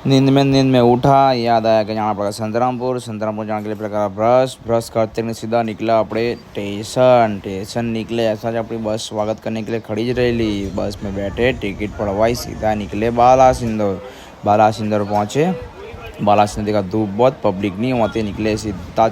नींद में उठा, याद आया कि जाना पड़ेगा संतरामपुर। संतरामपुर जाने के लिए पड़ेगा ब्रश। ब्रश करते हुए सीधा निकला अपने स्टेशन निकले। ऐसा जब अपनी बस स्वागत करने के लिए खड़ी ज रही। बस में बैठे, टिकट पड़वाई, सीधा निकले बालासिंदौर। बालासिंदौर पहुँचे। बालासिंदौर देखा धूप बहुत, पब्लिक नहीं, वहाँ से निकले सीधा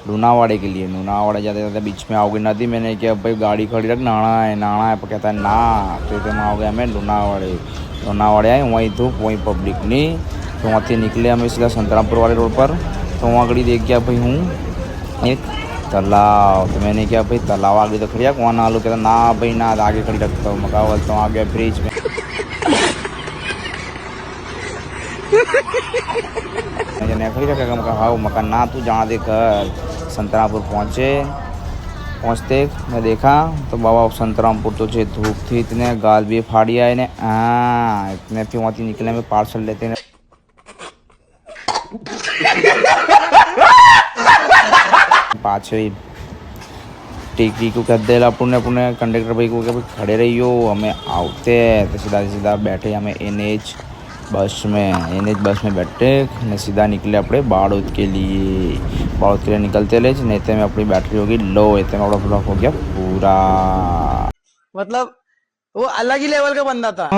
लूनावाड़े के लिए। लूनावाड़े जाते जाते बीच में आओगे नदी। मैंने क्या भाई गाड़ी खड़ी रख, नाना है कहता है ना, तो इतने में आओ गया मैं लूनावाड़े। लूनावाड़े आए, वहीं धूप वहीं पब्लिक नहीं, तो वहाँ से निकले हमें सीधा संतरामपुर वाले रोड पर। तो वहाँ गड़ी देख गया भाई हूँ एक तालाब। तो मैंने क्या भाई तालाब आगे तो खड़ी है, वहाँ ना लो, कहता ना भाई ना, आगे खड़ी रखता हूँ। मका बोलता हूँ आ गया ब्रिज में। खड़ी रखेगा मका, हाँ मका ना, तू जाना दे कर। संतरामपुर पहुँचते मैं देखा तो बाबा संतरामपुर तो जे धूप थी, इतने गाल भी फाड़ी आए ने, इतने फिर वहाँ निकले में पार्सल लेते ने पाछे ही टिकी को कह दे पुणे पुणे कंडक्टर भाई को क्या भाई खड़े रही हो, हमें आते तो सीधा सीधा बैठे हमें एनएच बस में बैठे ने सीधा निकले अपने बाड़ौद के लिए। बाड़ौद के लिए निकलते ले नेते में अपनी बैटरी होगी लो, इतने में अपना ब्लॉक हो गया पूरा। मतलब वो अलग ही लेवल का बंदा था।